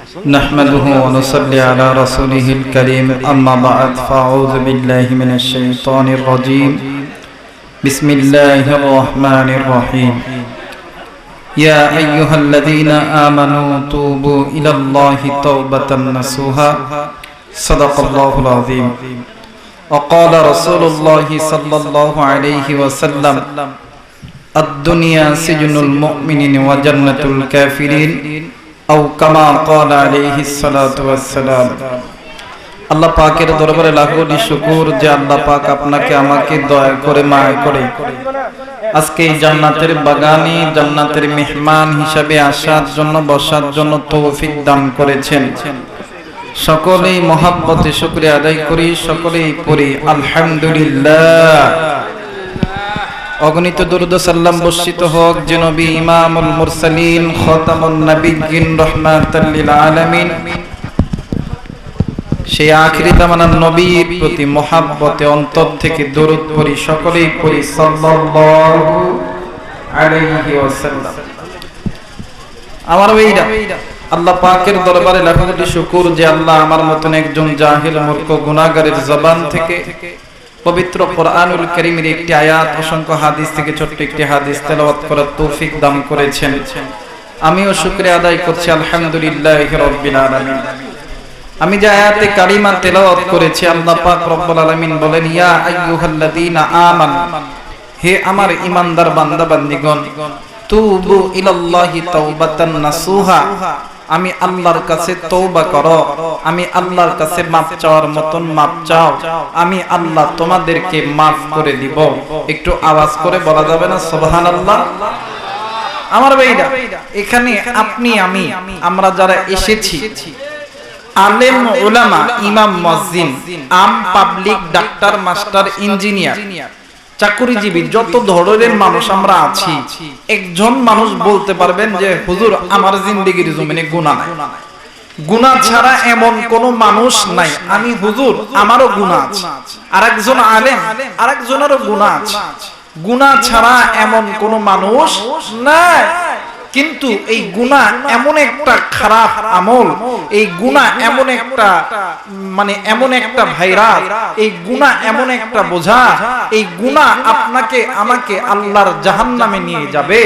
نحمده ونصلي على رسوله الكريم أما بعد فأعوذ بالله من الشيطان الرجيم بسم الله الرحمن الرحيم يا أيها الذين آمنوا توبوا إلى الله توبة نصوحا صدق الله العظيم وقال رسول الله صلى الله عليه وسلم الدنيا سجن المؤمنين وجنة الكافرين أو كما قال عليه الصلاة والسلام আল্লাহ পাকের দরবারে লাখো কোটি শুকর যে আল্লাহ পাক আপনাকে আমাকে দয়া করে মায়া করে আজকে এই জান্নাতের বাগানে জান্নাতের মেহমান হিসেবে আসার জন্য বসার জন্য তৌফিক দান করেছেন। সকলেই মহব্বতে শুকরিয়া আদায় করি, সকলেই পড়ি আলহামদুলিল্লাহ। অগণিত দরুদ সাল্লাম বর্ষিত হোক যে নবী ইমামুল মুরসালিন খাতামুন নবিয়্যিন রাহমাতাল লিল আলামিন সেই আখিরি জামানার নবীর প্রতি মহব্বতে অন্তর থেকে দরুদ পড়ি, সকলেই পড়ি সাল্লাল্লাহু আলাইহি ওয়াসাল্লাম। আমার ভাইরা, আল্লাহ পাকের দরবারে লাখো কোটি শুকর যে আল্লাহ আমার মতন একজন জাহিল মূর্খ গুনাহগারের জবান থেকে পবিত্র কোরআনুল কারীমের একটি আয়াত, অসংখ্য হাদিস থেকে ছোট্ট একটি হাদিস তেলাওয়াত করার তৌফিক দান করেছেন। আমিও শুকরিয়া আদায় করছি আলহামদুলিল্লাহি রাব্বিল আলামিন। আমি যে আয়াতে কারিমা তেলাওয়াত করেছি, আল্লাহ পাক রব্বুল আলামিন বলেন ইয়া আইয়ুহাল্লাযীনা আমানু, হে আমার ঈমানদার বান্দা বান্দীগণ, তুবু ইলাল্লাহি তাওবাতান নাসুহা, আমি আল্লাহর কাছে তওবা করো, আমি আল্লাহর কাছে মাফ চাওয়ার মতন মাফ চাও, আমি আল্লাহ তোমাদেরকে মাফ করে দিব। একটু আওয়াজ করে বলা যাবে না সুবহানাল্লাহ? আমার ভাইরা, এখানে আপনি আমি আমরা যারা এসেছি, আলেম উলামা, ইমাম মুয়াজ্জিন, আম পাবলিক, ডাক্তার, মাস্টার, ইঞ্জিনিয়ার, চাকরিজীবী, যত ধরনের মানুষ আমরা আছি, একজন মানুষ বলতে পারবেন যে হুজুর আমার জিন্দেগির জমিনে গুনাহ নাই। গুনাহ ছাড়া এমন কোন মানুষ নাই। আমি হুজুর আমারও গুনাহ আছে, আরেকজন আলেম আরেকজনেরও গুনাহ আছে। গুনাহ ছাড়া এমন কোন মানুষ নাই। কিন্তু এই গুনাহ এমন একটা খারাপ আমল, এই গুনাহ এমন একটা এমন একটা ভাইরাস, এই গুনাহ এমন একটা বোঝা, এই গুনাহ আপনাকে আমাকে আল্লাহর জাহান্নামে নিয়ে যাবে।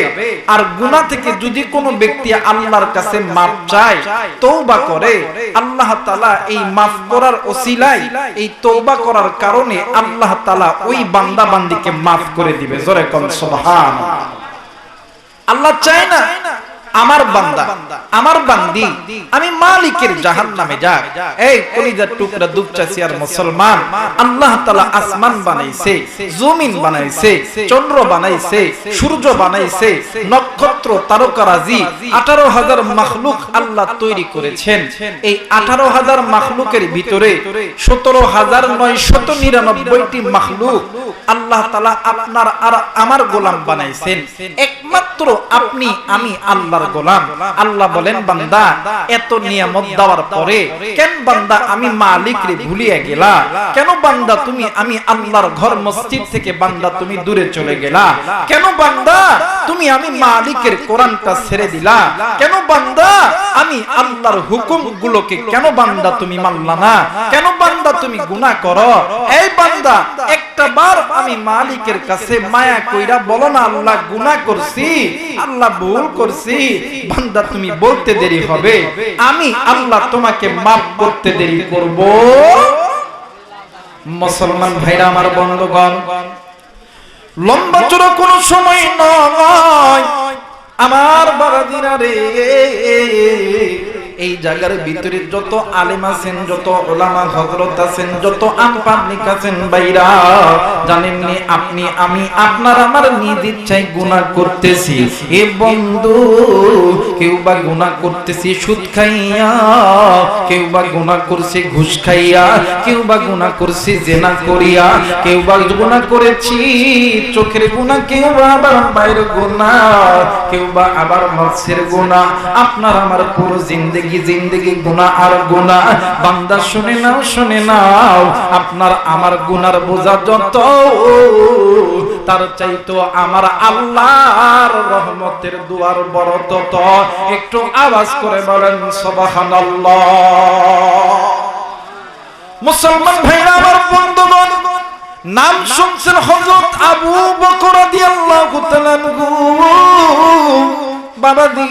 আর গুনাহ থেকে যদি কোনো ব্যক্তি আল্লাহর কাছে মাফ চায়, তওবা করে, আল্লাহ তাআলা এই মাফ করার ওসিলায়, এই তওবা করার কারণে আল্লাহ তাআলা ওই বান্দা বান্দীকে মাফ করে দিবে। জোরে কোন সুবহানাল্লাহ। আল্লাহ চায় না আমার বান্দা আমার বান্দি আমি মালিকের জাহান্নামে যাক। এই কলিজার টুকরা দুপচাচিয়ার মুসলমান, আল্লাহ তাআলা আসমান বানাইছে, জমিন বানাইছে, চন্দ্র বানাইছে, সূর্য বানাইছে, নক্ষত্র, তারকারাজি, 18,000 মাখলুক আল্লাহ তৈরি করেছেন। এই 18,000 মাখলুকের ভিতরে 17,999টি মাখলুক আল্লাহ তাআলা আপনার আর আমার গোলাম বানাইছেন। একমাত্র আপনি আমি আল্লাহর গোলাম। আল্লাহ বলেন বান্দা এত নিয়ামত দেওয়ার পরে কেন বান্দা আমি মালিকরে ভুলিয়ে গেলা? কেন বান্দা তুমি আমি আল্লাহর ঘর মসজিদ থেকে বান্দা তুমি দূরে চলে গেলা? কেন বান্দা তুমি আমি মালিকের কোরআনটা ছেড়ে দিলা? কেন বান্দা আমি আল্লাহর হুকুমগুলোকে কেন বান্দা তুমি মানলা না? কেন বান্দা তুমি গুনাহ করো? এই বান্দা একটা বার আমি মালিকের কাছে মায়া কইরা বলো না আল্লাহ গুনাহ করছি, আল্লাহ ভুল করছি। বান্দা তুমি বলতে দেরি হবে, আমি আল্লাহ তোমাকে মাফ করতে দেরি করব। মুসলমান ভাইরা আমার, বন্ধুগণ, লম্বা চড়া কোন সময় নয় আমার বাবাজিরা রে। এই জায়গার ভিতরে যত আলেম আছেন, যত উলামা হযরত আছেন, যত আম পাবলিক আছেন, ভাইরা জানেন নি আপনি আমি আপনার আমার নিজ ইচ্ছায় গুনাহ করতেছি। এ বন্ধু, কেউ বা গুনাহ করতেছি সুদ খাইয়া, কেউ বা গুনাহ করছে ঘুষ খাইয়া, কেউ বা গুনাহ করছে জিনা করিয়া, কেউ বা গুনাহ করেছি চোখের গুনাহ, কেউ বা আবার পায়ের গুনাহ, কেউ বা আবার নফসের গুনাহ। আপনার আমার পুরো জিন্দেগি গুনাহ আর গুনাহ। বান্দা শুনে নাও, শুনে নাও, আপনার আমার গুনার বোঝা যত তার চাইতো আমার আল্লাহর রহমতের দুয়ার বড় তত। একটু আওয়াজ করে বলেন সুবহানাল্লাহ। মুসলমান ভাইরা আমার বন্ধুগণ, নাম শুনছেন হযরত আবু বকর রাদিয়াল্লাহু তাআলা আনহু। বাবাজি,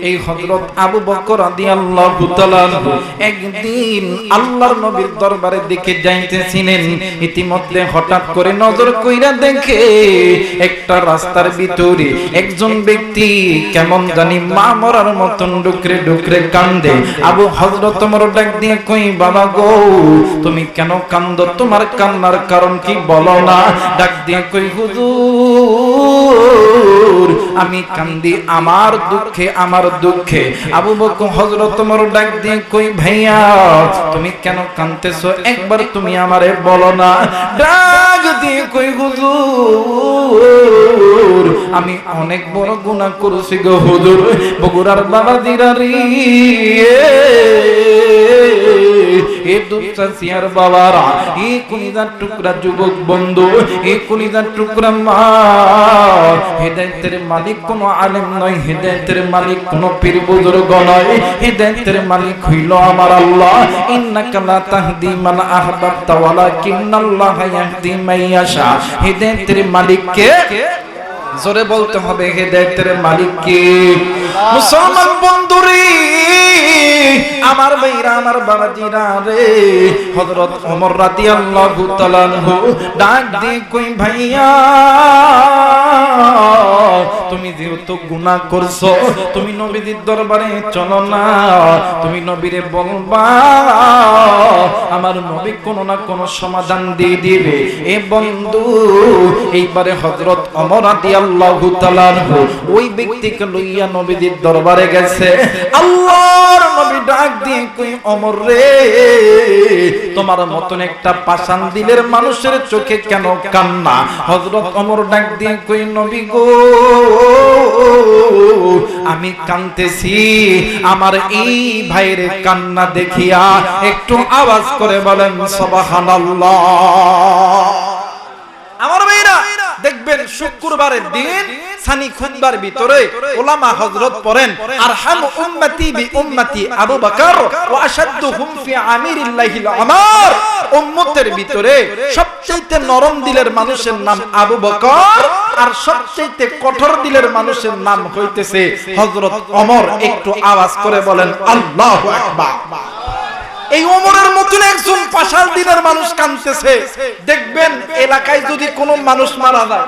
এই হযরত আবু বকর রাদিয়াল্লাহু তাআলা একদিন আল্লাহর নবীর দরবারের দিকে যাইতেছিলেন। ইতিমধ্যে হঠাৎ করে নজর কইরা দেখে একটা রাস্তার ভিতরে একজন ব্যক্তি কেমন জানি মা মরার মতন ডুকরে ডুকরে কান্দে। আবু হযরত ওমর ডাক দিয়ে কই, বাবা গো তুমি কেন কান্দো? তোমার কান্নার কারণ কি বলো না? ডাক দিয়ে কই, হুজুর আমি কান্দি আমার দুঃখে, আমার দুঃখে। আবু বকর হযরত ওমর ডাক দিয়ে কই, ভাইয়া তুমি কেন কাঁদতেছো? একবার তুমি আমারে বলো না। ডাক দিয়ে কই, হুজুর আমি অনেক বড় গুনাহ করেছি গো হুজুর। বগুড়ার বাবা দিরারি এ দুঃখা সিয়ার বাবারা, এই কলিজার টুকরা যুবক বন্ধু, এই কলিজার টুকরা মা, হেদায়েতের মালিক কোন আলেম নয়, হেদায়েতের মালিক কোন পীর বুজুর্গ নয়, হেদায়েতের মালিক হইল আমার আল্লাহ। ইন্নাকা লা তাহদি মান আহবাবতা ওয়ালাকিন্নাল্লাহা ইয়াহদি মান ইয়াশা। হেদায়েতের মালিক কে? জোরে বলতে হবে, হেদায়েতের মালিক কে? মুসলমান বন্ধুরে আমার ভাইরা, আমার বাবাজিরা রে, হযরত ওমর রাদিয়াল্লাহু তাআলা আনহু ডাক দিয়ে কই, ভাইয়া তুমি যেহেতু গুনাহ করছো, তুমি নবীর দরবারে চলো না, তুমি নবীরে বলবা, আমার নবী কোনো না কোনো সমাধান দিয়ে দিবে। এ বন্ধু, এইবারে হযরত ওমর রাদিয়াল্লাহু তাআলা আনহু ওই ব্যক্তিকে লইয়া নবীর দরবারে গেছে। আল্লাহর নবী ডাক দিয়ে কই, ওমর রে তোমার মতন একটা পাষাণ দিলের মানুষের চোখে কেন কান্না? হযরত ওমর ডাক দিয়ে কই, নবী গো আমি কাঁদতেছি আমার এই ভাইয়ের কান্না দেখিয়া। একটু আওয়াজ করে বলেন সুবহানাল্লাহ। আমার ভাইরা দেখবেন শুক্রবারের দিন সানি খুতবার ভিতরে উলামা হযরত পড়েন, আরহামু উম্মতি বি উম্মতি আবু বকর ওয়া আশাদ্দুহুম ফি আমিরিল্লাহিল আমার। উম্মতের ভিতরে সবচেয়ে নরম দিলের মানুষের নাম আবু বকর, আর সবচেয়ে কঠোর দিলের মানুষের নাম হইতেছে হযরত ওমর। একটু আওয়াজ করে বলেন আল্লাহু আকবার। এই ওমরের মতন একজন পাশাল দিনের মানুষ কাঁদতেছে। দেখবেন এলাকায় যদি কোনো মানুষ মারা যায়,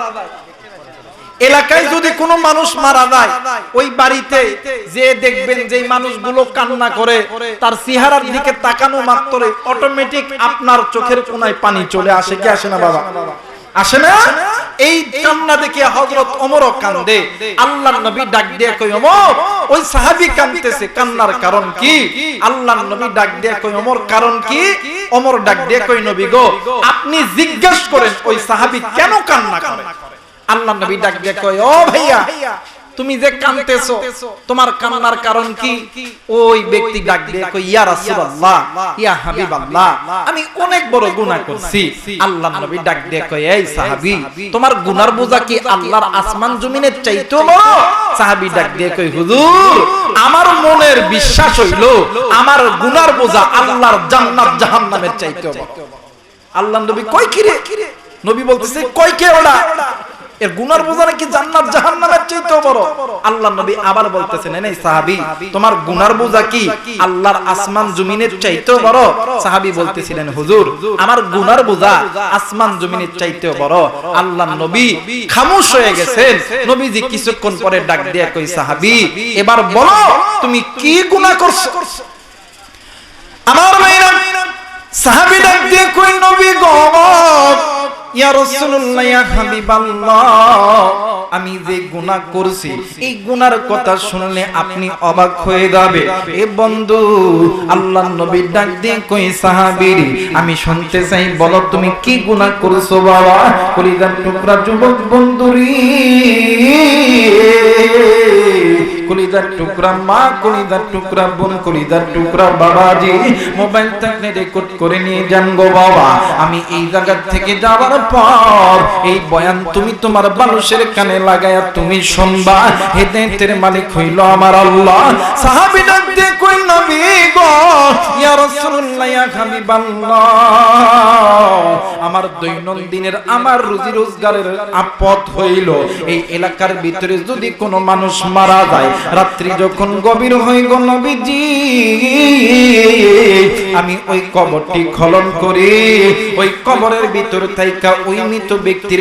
এলাকায় যদি কোনো মানুষ মারা যায়, ওই বাড়িতে যে দেখবেন যে মানুষগুলো কান্না করে, তার চেহারার দিকে তাকানো মাত্রই অটোমেটিক আপনার চোখের কোণায় পানি চলে আসে। কি আসে না বাবা? আসে না? এই কান্না দেখে হযরত ওমরও কান্দে। আল্লাহর নবী ডাক দিয়ে কই, ওমর ওই সাহাবী কাঁদতেছে, কান্নার কারণ কি? আল্লাহর নবী ডাক দিয়ে কই, ওমর কারণ কি? ওমর ডাক দিয়ে কই, নবী গো আপনি জিজ্ঞেস করেন ওই সাহাবী কেন কান্না করে। আল্লাহর নবী ডাক দিয়ে কই, ও ভাইয়া তুমি যে কাঁদতেছো তোমার কান্নার কারণ কি? ওই ব্যক্তি ডাক দিয়ে কই, ইয়া রাসূলুল্লাহ, ইয়া হাবিবাল্লাহ, আমি অনেক বড় গুনাহ করছি। আল্লাহর নবী ডাক দিয়ে কই, এই সাহাবী তোমার গুনার বোঝা কি আল্লাহর আসমান জমিনের চাইতে বড়? সাহাবী ডাক দিয়ে কই, হুজুর আমার মনের বিশ্বাস হইল আমার গুনার বোঝা আল্লাহর জান্নাত জাহান্নামের চাইতে বড়। আল্লাহর নবী কই, কি রে? নবী বলতেছে, কই কে ওটা? এর গুনার বোঝা নাকি জান্নাত জাহান্নামের চাইতে বড়? আল্লাহর নবী আবার বলতেছেন, এই সাহাবী তোমার গুনার বোঝা কি আল্লাহর আসমান জমিনের চাইতে বড়? সাহাবী বলতেছিলেন, হুজুর আমার গুনার বোঝা আসমান জমিনের চাইতে বড়। আল্লাহর নবী খামোশ হয়ে গেছেন। নবীজি কিছুক্ষণ পরে ডাক দিয়ে কই, সাহাবী এবার বলো তুমি কি গুনাহ করছো? আমার ভাইরা সাহাবী ডাক দিয়ে কই, নবী গো ইয়া রাসূলুল্লাহ, ইয়া হাবিবাল্লাহ, আমি যে গুনাহ করছি এই গুনার কথা শুনলে আপনি অবাক হয়ে যাবে। এ বন্ধু আল্লাহর নবী ডাক দিয়ে কই, সাহাবী আমি শুনতে চাই, বলো তুমি কি গুনাহ করেছো বাবা? কলিজার টুকরা যুবক বন্ধুরি, কলিজার টুকরা মা, কলিজার টুকরা বোন, কলিজার টুকরা বাবাজি, মোবাইল থেকে রেকর্ড করে নিয়ে যান গো বাবা। আমি এই জায়গা থেকে যাওয়ার পর এই বয়ান তুমি তোমার মানুষের কানে লাগায়া তুমি শুনবা। হেদায়েতের মালিক হইল আমার আল্লাহ। সাহাবী ডাক দিয়ে কই নবী গো, ইয়া রাসূলুল্লাহ, ইয়া হাবিবাল্লাহ, আমার দৈনন্দিনের আমার রুজি রোজগারের আপদ হইল এই এলাকার ভিতরে যদি কোনো মানুষ মারা যায়, রাত্রি যখন গভীর হয়ে গেল নবীজি, আমি ওই কবরটি খনন করি, ওই কবরের ভিতর থাইকা ওই মৃত ব্যক্তির